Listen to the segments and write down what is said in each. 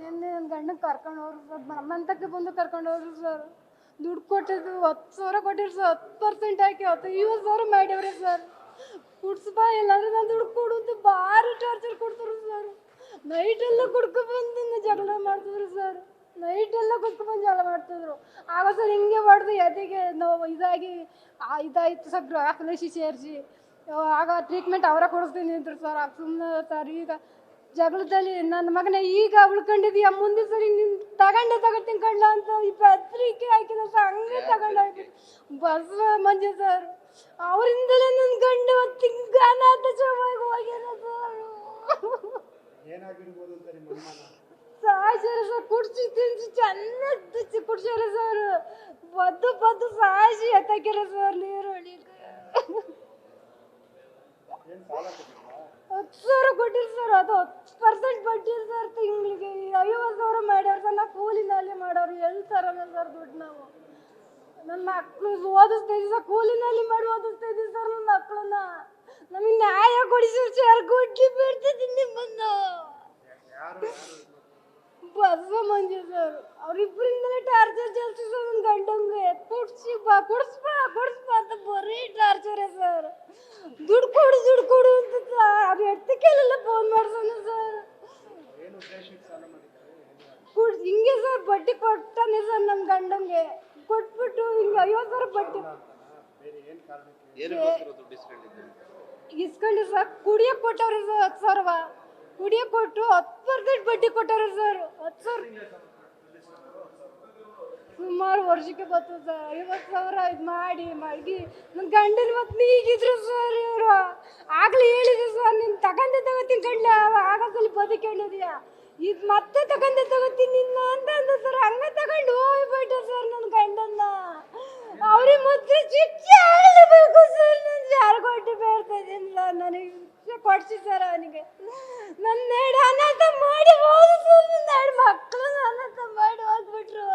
ನಿನ್ನೆ ನನ್ನ ಗಂಡನ ಕರ್ಕೊಂಡು ಹೋದ್ರು ಸರ್, ನಮ್ಮಂತಕ್ಕೆ ಬಂದು ಕರ್ಕೊಂಡು ಹೋದ್ರು ಸರ್. ದುಡ್ಡು ಕೊಟ್ಟಿದ್ದು 10,000 ಕೊಟ್ಟಿರು ಸರ್, 10% ಹಾಕಿ 50,000 ಮಾಡ್ಯವ್ರೆ ಸರ್. ಕುಡ್ಸ್ಬಾ ಇಲ್ಲಾಂದ್ರೆ ನಾನು ದುಡ್ಡು ಕೊಡು ಅಂತ ಭಾರಿ ಟಾರ್ಚರ್ ಕೊಡ್ತಾರೆ ಸರ್. ನೈಟೆಲ್ಲ ಕುಡ್ಕೊಬಂದು ಜಗಳ ಮಾಡ್ತಿದ್ರು ಸರ್, ನೈಟೆಲ್ಲ ಕುಡ್ಕೊಬಂದು ಜಗಳ ಮಾಡ್ತಿದ್ರು. ಆಗ ಸರ್ ಹಿಂಗೆ ಹೊಡೆದು ಎದೆಗೆ ನೋವು ಇದಾಯಿತು ಸರ್, ಗ್ರಾಫ್ಲಸಿ ಸೇರಿಸಿ ಆಗ ಟ್ರೀಟ್ಮೆಂಟ್ ಅವರೇ ಕೊಡಿಸ್ತೀನಿ ಅಂದ್ರು ಸರ್. ಸುಮ್ಮನೆ ಸರ್ ಈಗ ಜಗಳದಲ್ಲಿ ನನ್ನ ಮಗನ ಈಗ ಉಳ್ಕೊಂಡಿದೀಯ, ಮುಂದೆ ಸರಿ ನೀನು ತಗೊಂಡ್ತೀನಿ ಕಳ್ಳ ಅಂತ ಈ ಪತ್ರಿಕೆ ಹಾಕಿದ ಸರ್, ಹಂಗೆ ತಗೊಂಡಾಯ್ತು ಬಸ್ ಮಂಜು ಸರ್. ಅವರಿಂದಲೇ ನನ್ನ ಗಂಡ ತಿಂಗ ಅನಾಥ ಹೋಗ್ಯಾರ ಸರ್. ಸಾಯ್ಸಾರ ಸರ್, ಕುಡ್ಸಿ ತಿನ್ಸಿ ಚೆನ್ನಾಗಿ ಕುಡ್ಸ್ಯಾರ ಸರ್. ಬದ್ದು ಸಾಯಿಸಿ ಎತ್ತಾಕ್ಯಾರ ಸರ್ ನೀರೊಳಗೆ. 10,000 ಕೊಟ್ಟಿರಿ ಸರ್, ಅದು 10% ಬಡ್ಡಿ ಸರ್. ತಿಂಗಳಿಗೆ 50,000 ಮಾಡ್ಯಾರ ಸರ್. ನಾ ಕೂಲಿನಲ್ಲಿ ಮಾಡೋರು ಎಲ್ಲಿ ತರೋಣ ಸರ್ ದುಡ್ಡು? ನಾವು ನನ್ನ ಮಕ್ಕಳು ಓದಿಸ್ತಾ ಇದ್ದೀವಿ ಸರ್, ಕೂಲಿನಲ್ಲಿ ಮಾಡಿ ಓದಿಸ್ತಾ ಇದ್ದೀವಿ ಸರ್ ನನ್ನ ಮಕ್ಕಳನ್ನ. ನಮಗೆ ನ್ಯಾಯ ಕೊಡಿಸಿ ಸರ್, ಗುಡ್ಲಿ ಬಿಡ್ತಿದ್ದೀನಿ ಬಂದು ಬಸವ ಮಂಜು ಸರ್. ಅವ್ರಿಬ್ಬರಿಂದಲೇ ಟಾರ್ಚರ್ ಜಾಸ್ತಿ ಸರ್. ನನ್ನ ಗಂಡಂಗೆ ಕುಡಿಸ್ಬಾ ಅಂತ ಬರೀ ಟಾರ್ಚರೇ ಸರ್. ದುಡ್ಡು ಕೊಡು ಅಂತ ಅವ್ರು ಎತ್ತಕ್ಕೆಲ್ಲ ಫೋನ್ ಮಾಡ್ಸೋಣ ಸರ್. ಹಿಂಗೆ ಸರ್ ಬಡ್ಡಿ ಕೊಟ್ಟಾನೆ ಸರ್ ನಮ್ಮ ಗಂಡಂಗೆ. ಕೊಟ್ಬಿಟ್ಟು ಹಿಂಗೆ 50,000 ಬಡ್ಡಿ ಇಸ್ಕೊಂಡಿ ಸರ್. ಕುಡಿಯಕ್ಕೆ ಕೊಟ್ಟವ್ರಿ ಸರ್ 10,000. ಕುಡಿಯಕ್ಕೆ ಕೊಟ್ಟು 10% ಬಡ್ಡಿ ಕೊಟ್ಟವ್ರಿ ಸರ್. 10,000 ಸುಮಾರು ವರ್ಷಕ್ಕೆ ಬರ್ತದೆ ಸರ್. 50,000 ಇದು ಮಾಡಿ ನನ್ನ ಗಂಡನ ಮತ್ತೆ ನೀಗಿದ್ರು ಸರ್ ಇವರು. ಆಗ್ಲೇ ಹೇಳಿದ್ರು ಸರ್, ನೀನು ತಗೋತೀನಿ ಕಣ್ಣ, ಆಗೋದಲ್ಲಿ ಬದುಕೊಂಡಿದ್ಯಾ, ಇದು ಮತ್ತೆ ತಗೋತೀನಿ ನಿನ್ನ ಅಂತ ಅಂದ ಸರ್. ಹಂಗೆ ತಗೊಂಡು ಹೋಗ್ಬಿಟ್ಟೆ ಸರ್ ನನ್ನ ಗಂಡನ್ನ. ಅವ್ರಿಗೆ ಮತ್ತೆ ಶಿಕ್ಷೆ ಆಗಲೇಬೇಕು ಸರ್. ನಾನು ಯಾರು ಕೊಟ್ಟು ಬೇಡ್ತಾ ಇದ್ದೀನಿ ಸರ್, ನನಗೆ ಶಿಕ್ಷೆ ಕೊಡಿಸಿ ಸರ್. ಅವನಿಗೆ ನನ್ನ ಅನಾಥ ಮಾಡಿ ಹೋದ್ರು ಸರ್. ನನ್ನ ಮಕ್ಕಳು ಅನಾಥ ಮಾಡಿ ಹೋಗ್ಬಿಟ್ರು.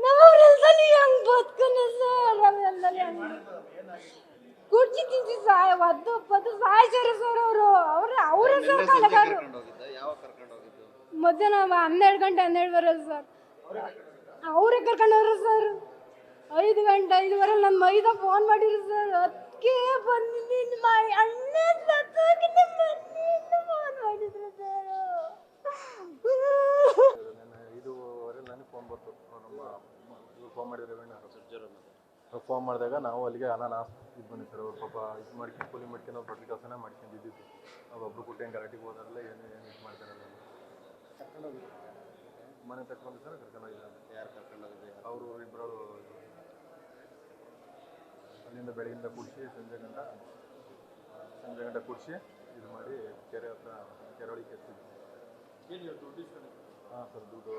ನಮ್ಮವ್ರೆಲ್ಲದಲ್ಲಿ ಹೆಂಗ್ ಬದುಕನ ಸರ್? ನಾವೆಲ್ಲದಲ್ಲಿ ಹೆಂಗ್ ಕುಡ್ಸಿ ತಿನ್ಸಿ ಒದ್ದು ಸಾಯ್ಸಾರ ಸರ್. ಅವರೇ ಸರ್ ಕಲೆಗಾರರು. ಮಧ್ಯಾಹ್ನ 12 ಗಂಟೆ 12 ಸರ್ ಅವರೇ ಕರ್ಕೊಂಡವ್ರು ಸರ್. 5 ಗಂಟೆ 5:15 ನನ್ನ ಮೈದ ಫೋನ್ ಮಾಡಿದ್ರು ಸರ್. ಅದಕ್ಕೆ ಬಂದಿದ್ದೀನಿ ಮಾಡಿ ಅಣ್ಣ ಸತ್ತೋಗಿ ನಿಮ್ಮ ಮನೆಯಿಂದ ಫೋನ್ ಮಾಡಿದ್ರು ಸರ್. 5:15 ನನಗೆ ಫೋನ್ ಬಂತು. ಫೋನ್ ಮಾಡಿದ್ರೆ ಫೋನ್ ಮಾಡಿದಾಗ ನಾವು ಅಲ್ಲಿಗೆ ಇದು ಬಂದಿತ್ತು ಸರ್. ಅವ್ರು ಪಾಪ ಇದು ಮಾಡ್ಕೊಂಡು ಕೂಲಿ ಮಾಡ್ಕೊಂಡು ಅವ್ರು ಬಡ್ಡಿ ಕೆಲಸನೇ ಮಾಡ್ಕೊಂಡಿದ್ದು. ಒಬ್ಬರು ಕುಟ್ಟಿ ಹೆಂಗೆ ಗಲಾಟಿಗೆ ಹೋದಾರಲ್ಲ, ಏನು ಇದು ಮಾಡ್ತಾರಲ್ಲ, ಮನೆ ತಗೊಂಡು ಸರ್ ಕರ್ಕೊಂಡೋಗಿದ್ದಾರೆ. ಯಾರು ಕರ್ಕೊಂಡೋಗಿದ್ದೆ? ಅವರು ಇಬ್ಬರು ಅಲ್ಲಿಂದ ಬೆಳಗಿಂದ ಕುಡಿಸಿ ಸಂಜೆ ಗಂಟೆ ಕುಡಿಸಿ ಇದು ಮಾಡಿ ಕೆರೆ ಹತ್ರ ಕೆರೆಯೊಳಗೆ ಎತ್ತಿದ್ವಿ. ಹಾಂ ಸರ್, ದುಡ್ಡು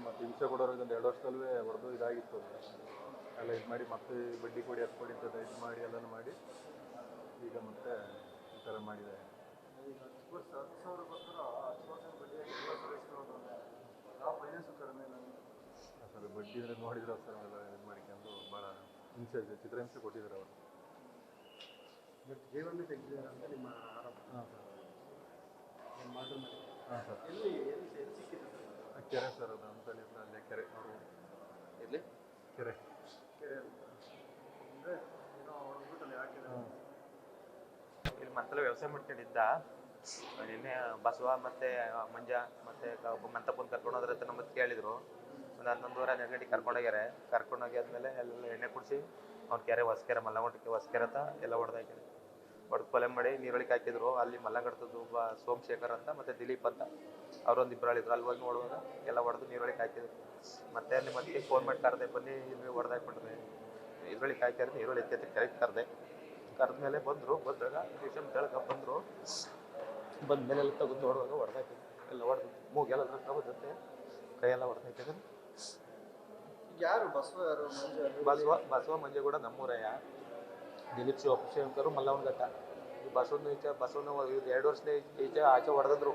ಮತ್ತು ಹಿಂಸೆ ಕೊಡೋರು ಇದೊಂದು 2 ವರ್ಷದಲ್ಲೂ ಹೊಡೆದು ಇದಾಗಿತ್ತು. ಎಲ್ಲ ಇದು ಮಾಡಿ ಮತ್ತೆ ಬಡ್ಡಿ ಕೊಡಿ ಅದು ಕೊಡಿ ಅಂತ ಇದು ಮಾಡಿ ಎಲ್ಲನೂ ಮಾಡಿ ಈಗ ಮತ್ತೆ ಈ ಥರ ಮಾಡಿದೆ. ಸರ್ ಬಡ್ಡಿ ಅಂದರೆ ನೋಡಿದ್ರೆ ಸರ್ ಎಲ್ಲ ಇದು ಮಾಡ್ಕೊಂಡು ಭಾಳ ಚಿತ್ರಹಿಂಸೆ ಕೊಟ್ಟಿದ್ದಾರೆ ಅವರು. ಜೀವನ ತೆಗೆದಿದ್ದಾರೆ ಅಂತ ನಿಮ್ಮ ಆರೋಪ? ಹಾಂ ಸರ್. ಹಾಂ ಸರ್, ಕೆರೆ ಸರ್, ಅದು ಅಂತೇಳಿ ಅಲ್ಲೇ ಕೆರೆ. ಅವರು ಎಲ್ಲಿ ಕೆರೆ ಅಂದರೆ ಏನೋ ಹೊಡೆದ್ಬಿಟ್ಟಲ್ಲಿ ಹಾಕಿದ್ದಾರೆ. ಇಲ್ಲಿ ಮಂತಲ ವ್ಯವಸಾಯ ಮಾಡ್ಕೊಂಡಿದ್ದ. ನಿನ್ನೆ ಬಸವ ಮತ್ತು ಮಂಜ ಮತ್ತು ಮಂತಪ್ಪನ ಕರ್ಕೊಂಡೋದ್ರೆ ಅಂತ ನಮ್ಮದು ಕೇಳಿದರು. ಒಂದು 11:30 ಗಂಟೆಗೆ ಕರ್ಕೊಂಡೋಗಿ ಆದಮೇಲೆ ಎಲ್ಲ ಎಣ್ಣೆ ಕುಡಿಸಿ ಅವ್ನ ಕೆರೆ ಹೊಸಕೆರೆ ಮಲ್ಲಂಗಟ್ಟಕ್ಕೆ ಹೊಸಕೆರೆ ಅಂತ ಎಲ್ಲ ಹೊಡೆದು ಕೊಲೆ ಮಾಡಿ ನೀರೊಳಗೆ ಹಾಕಿದ್ರು. ಅಲ್ಲಿ ಮಲ್ಲಂಗಡ್ತದ್ದು ಒಬ್ಬ ಸೋಮಶೇಖರ್ ಅಂತ ಮತ್ತು ದಿಲೀಪ್ ಅಂತ ಅವರೊಂದು ಇಬ್ಬರು ಹೇಳಿದ್ರು. ಅಲ್ಲಿ ಹೋಗಿ ನೋಡುವಾಗ ಎಲ್ಲ ಹೊಡೆದು ನೀರೊಳಗೆ ಹಾಕಿದ್ರು. ಮತ್ತೆ ಅಲ್ಲಿ ಮತ್ತೆ ಫೋನ್ ಮಾಡಿ ಕರೆದೆ, ಬನ್ನಿ ಇಲ್ಲಿ ಹೊಡೆದಾಕ್ಬಿಟ್ರೆ ಇದ್ರೊಳಗೆ ಹಾಕಿದ್ರೆ ನೀರೊಳಗೆ ಎತ್ತಿ ಕೆರೆಗೆ ಕರೆದ್ಮೇಲೆ ಬಂದಾಗ ಟ್ಯೂಷನ್ ಕೆಳಗೆ ಬಂದರು. ಬಂದಮೇಲೆ ಎಲ್ಲ ತೆಗೆದು ನೋಡುವಾಗ ಹೊಡೆದಾಕಿದ್ರು. ಎಲ್ಲ ಹೊಡೆದು ಮೂಗೆಲ್ಲ ರಕ್ತ ಬಂದಂತೆ, ಕೈಯೆಲ್ಲ ಹೊಡೆದಾಕಿದ್ರು. ಯಾರು ಬಸವ ಯಾರು? ಬಸವ ಮಂಜೆ ಕೂಡ ನಮ್ಮೂರಯ್ಯ. ದಿಲೀಪ್ ಶಿವಶಂಕರು ಮಲ್ಲವನಘಟ್ಟ. ಈ ಬಸವನ 2 ವರ್ಷದ ಈಚೆ ಆಚೆ ಹೊಡೆದ್ರು.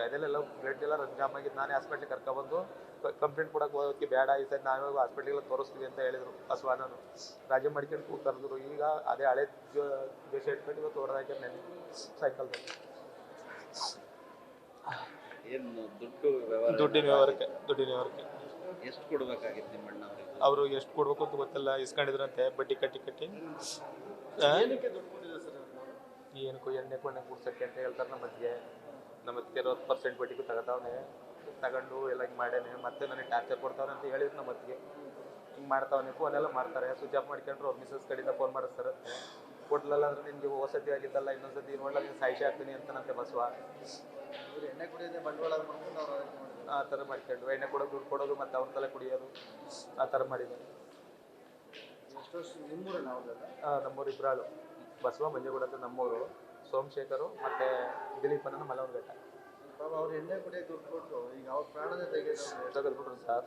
ಅದೆಲ್ಲ ಬ್ಲಡ್ ಎಲ್ಲ ಜಾಮ್ ಆಗಿದ್ದು. ನಾನೇ ಹಾಸ್ಪಿಟ್ಲಿಗೆ ಕರ್ಕೊಬಂದು ಕಂಪ್ಲೇಂಟ್ ಕೊಡೋಕೆ ಹೋಗೋಕ್ಕೆ ಬೇಡ, ಈ ಸರಿ ನಾವೇ ಹಾಸ್ಪಿಟ್ಲಿಗೆಲ್ಲ ತೋರಿಸ್ತೀವಿ ಅಂತ ಹೇಳಿದರು. ಬಸವನನು ರಾಜ ಮಾಡ್ಕೊಂಡು ಕರೆದ್ರು. ಈಗ ಅದೇ ಹಳೆ ದೇಶ ಇಟ್ಕೊಂಡು ಇವತ್ತು ಹೊಡೆದಾಕ್ಯಾರ ನೆನೆ ಸಾಯಂಕಾಲದಲ್ಲಿ. ಏನು ದುಡ್ಡು ವ್ಯವಹಾರ ದುಡ್ಡಿನ ವ್ಯವಹಾರಕ್ಕೆ ಎಷ್ಟು ಕೊಡ್ಬೇಕಾಗಿತ್ತು ನಿಮ್ಮ ಅಣ್ಣ ಅವರಿಗೆ? ಅವರು ಎಷ್ಟು ಕೊಡ್ಬೇಕು ಅಂತ ಗೊತ್ತಿಲ್ಲ, ಇಸ್ಕೊಂಡಿದ್ರಂತೆ ಬಡ್ಡಿ ಕಟ್ಟಿ ಏನಕ್ಕೆ ದುಡ್ಡು ಕೊಟ್ಟಿದೆ ಸರ್ ಅವ್ರು? ಏನಕ್ಕೂ ಎಣ್ಣೆ ಕೊಂಡೆ ಕುಡ್ಸಕ್ಕೆ ಅಂತ ಹೇಳ್ತಾರೆ ನಮ್ಮತ್ತಿಗೆ 20% ಬಡ್ಡಿಗೂ ತಗೋತಾವನೆ, ತಗೊಂಡು ಎಲ್ಲ ಹಿಂಗೆ ಮಾಡೇನೆ, ಮತ್ತೆ ನನಗೆ ಟಾರ್ಚರ್ ಕೊಡ್ತಾವ್ರೆ ಅಂತ ಹೇಳಿದ್ರು ನಮ್ಮತ್ತಿಗೆ. ಹಿಂಗೆ ಮಾಡ್ತಾವನೆ, ಫೋನೆಲ್ಲ ಮಾಡ್ತಾರೆ, ಸ್ವಿಚ್ ಆಫ್ ಮಾಡ್ಕೊಂಡ್ರು ಅವ್ರ ಮಿಸಸ್ ಕಡೆಯಿಂದ ಫೋನ್ ಮಾಡಿಸ್ತಾರಂತೆ. ಕೊಡ್ಲಲ್ಲ ಅಂದ್ರೆ ನಿನಗೆ ಹೊಸತಿ ಆಗಿದ್ದಲ್ಲ, ಇನ್ನೊಂದ್ಸತಿ ನೋಡಲ್ಲ ನೀನು ಸಾಯಿಸಿ ಹಾಕ್ತೀನಿ ಅಂತಾನಂತೆ ಬಸವ. ಇವ್ರು ಎಣ್ಣೆ ಕುಡಿಯೋದೇ ಬಂಡವಾಳ ಮಾಡ್ಕೊಂಡು ಅವ್ರು ಆಯ್ಕೆ ಮಾಡಿದ್ರು. ಆ ಥರ ಮಾಡ್ಕೊಂಡು ಎಣ್ಣೆ ಕೊಡೋದು, ದುಡ್ಡು ಕೊಡೋದು, ಮತ್ತು ಅವ್ರ ತಲೆ ಕುಡಿಯೋದು, ಆ ಥರ ಮಾಡಿದ್ದಾರೆ. ಎಷ್ಟು ವರ್ಷ ನಿಮ್ಮೂರನ್ನ ಅವ್ರದ್ದಲ್ಲ? ನಮ್ಮೂರು ಇಬ್ಬರಾಳು, ಬಸವ ಮಂಜೇಗೌಡ ಅಂತ ನಮ್ಮೂರು, ಸೋಮಶೇಖರು ಮತ್ತು ದಿಲೀಪನ ಮಲವನಘಟ್ಟ. ಪಾಪ ಅವ್ರು ಎಣ್ಣೆ ಕುಡಿಯೋಕೆ ದುಡ್ಡು ಕೊಟ್ಟು ಈಗ ಅವ್ರ ಪ್ರಾಣನೇ ತೆಗೆದು ತೆಗೆದ್ಬಿಟ್ರು ಸರ್,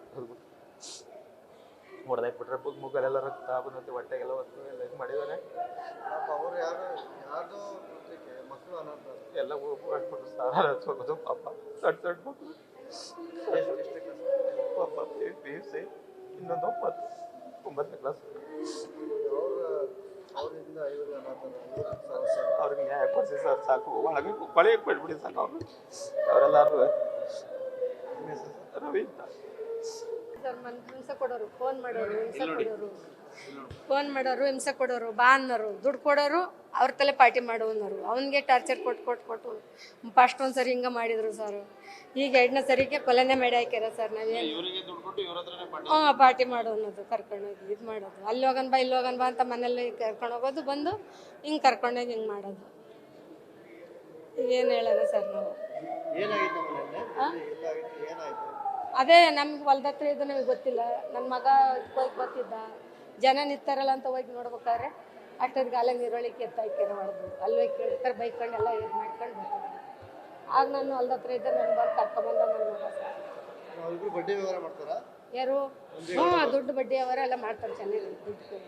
ಹೊಡೆದಾಕ್ಬಿಟ್ರೆ ಮೂಗಲೆಲ್ಲ ರಕ್ತ ಬಂದಂತೆ, ಹೊಟ್ಟೆಗೆಲ್ಲ ಹೊತ್ತು ಎಲ್ಲ ಇದು ಮಾಡಿದ್ದಾರೆ. ಪಾಪ ಅವ್ರು ಯಾರ್ದೋ ಕೃತ್ಯಕ್ಕೆ ಮಕ್ಕಳು ಅನಾಥ. ಎಲ್ಲ ಹಾಕ್ಬಿಟ್ರು ಸರ್, ಹೋಗೋದು ಪಾಪ ಸಣ್ಣ ಸಣ್ಣ ಮಕ್ಕಳು. ಎಷ್ಟಕ್ಕೆ ಪಾಪ PUC, ಇನ್ನೊಂದು 9ನೇ ಕ್ಲಾಸ್. ಅವರಿಂದ ಇವರು ಅನಾಥರ ಅವ್ರಿಗೆ ನ್ಯಾಯ ಕೊಡಿಸಿ ಸರ್, ಸಾಕು, ಒಳಗೆ ಕೊಳೆಯಕ್ಕೆ ಬಿಟ್ಬಿಡಿ ಸಾಕು ಅವರು. ಅವರೆಲ್ಲರೂ ರವಿ ಅಂತ ಸರ್ ಹಿಂಸೆ ಕೊಡೋರು, ಫೋನ್ ಮಾಡೋರು, ಹಿಂಸೆ ಕೊಡೋರು, ಬಾ ಅನ್ನೋರು, ದುಡ್ಡು ಕೊಡೋರು, ಅವ್ರ ತಲೆ ಪಾರ್ಟಿ ಮಾಡೋನರು, ಅವನಿಗೆ ಟಾರ್ಚರ್ ಕೊಟ್ಟು ಫಸ್ಟ್ ಒಂದ್ಸರಿ ಹಿಂಗೆ ಮಾಡಿದ್ರು ಸರ್. ಈಗ 2ನೇ ಸರಿಗೆ ಕೊಲೆನೇ ಮಾಡಿ ಹಾಕ್ಯಾರ ಸರ್. ನಾವೇನು ಇವರಿಗೆ ದುಡ್ಡು ಕೊಟ್ಟು ಇವ್ರ ಹತ್ರನೇ ಪಾಠ. ಪಾರ್ಟಿ ಮಾಡೋನದು, ಕರ್ಕೊಂಡೋಗಿ ಇದು ಮಾಡೋದು, ಅಲ್ಲಿ ಹೋಗನ್ ಬಾ ಅಂತ ಮನೇಲಿ ಕರ್ಕೊಂಡು ಹೋಗೋದು, ಬಂದು ಹಿಂಗೆ ಕರ್ಕೊಂಡೋಗಿ ಹಿಂಗೆ ಮಾಡೋದು. ಏನು ಹೇಳೋಣ ಸರ್ ನಾವು. ಏನಾಗಿತ್ತು ಮನೆಯಲ್ಲಿ? ಎಲ್ಲಾಗಿತ್ತು? ಏನಾಯ್ತು? ಅದೇ ನಮ್ಗೆ ಹೊಲ್ದ ಹತ್ರ ಇದು ನಮಗೆ ಗೊತ್ತಿಲ್ಲ. ನನ್ನ ಮಗ ಹೋಗಿ ಬರ್ತಿದ್ದ, ಜನ ನಿಂತಾರಲ್ಲ ಅಂತ ಹೋಗಿ ನೋಡ್ಬೇಕಾದ್ರೆ ಅಷ್ಟೊತ್ತಿಗೆ ಅಲ್ಲೇ ನೀರೊಳಗೆ ಎತ್ತಾಕ್ಯಾರ ಹೊಡೆದು, ಅಲ್ಲಿ ಹೋಗಿ ಕೇಳ್ತಾರೆ, ಬೈಕೊಂಡೆಲ್ಲ ಇದು ಮಾಡ್ಕೊಂಡು ಬರ್ತಿದ್ದೆ. ಆಗ ನಾನು ಹೊಲ್ದ ಹತ್ರ ಇದ್ದೆ, ನನ್ನ ಬಂದು ಕರ್ಕೊಂಬಂದ ನನ್ನ ಮಗ ಸರ್. ಅವ್ರಿಬ್ರು ಬಡ್ಡಿ ವ್ಯವಹಾರ ಮಾಡ್ತಾರಾ? ಯಾರು? ದುಡ್ಡು ಬಡ್ಡಿ ಅವರ ಎಲ್ಲ ಮಾಡ್ತಾರೆ ಚೆನ್ನಾಗಿ, ದುಡ್ಡು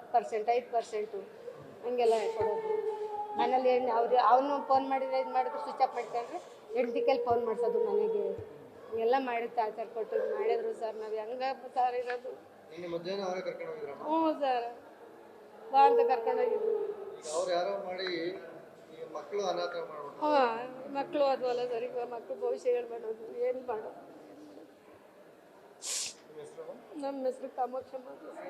10%, 5% ಹಂಗೆಲ್ಲ ಕೊಡೋದು. ಮನೇಲಿ ಅವನು ಫೋನ್ ಮಾಡಿದ್ರೆ ಇದು ಮಾಡಿದ್ರೆ ಸ್ವಿಚ್ ಆಫ್ ಮಾಡ್ಕೊಂಡ್ರೆ ಹೆಂಡತಿ ಕೈಲಿ ಫೋನ್ ಮಾಡಿಸೋದು ಮನೆಗೆ, ಹಿಂಗೆಲ್ಲ ಮಾಡಿ ಟಾರ್ಚರ್ ಕೊಟ್ಟು ಮಾಡಿದ್ರು ಸರ್. ನಾವು ಹೆಂಗ ಸರ್ ಇರೋದು? ನಿನ್ನೆ ಮಧ್ಯಾಹ್ನ ಅವರೇ ಕರ್ಕೊಂಡು ಹೋಗಿದ್ರಮ್ಮ? ಹ್ಞೂ ಸರ್, ಬಾ ಅಂತ ಕರ್ಕೊಂಡೋಗಿದ್ರು. ಅವ್ರು ಯಾರೋ ಮಾಡಿ ಈಗ ಮಕ್ಕಳು ಅನಾಥ ಮಾಡ್ಬಿಟ್ಟು. ಮಕ್ಕಳು ಅದವಲ್ಲ ಸರ್, ಈಗ ಮಕ್ಕಳು ಭವಿಷ್ಯ ಮಾಡೋದು ಏನು ಮಾಡೋದು? ನಮ್ಮ ಹೆಸರು ಕಾಮಾಕ್ಷಮ್ಮ.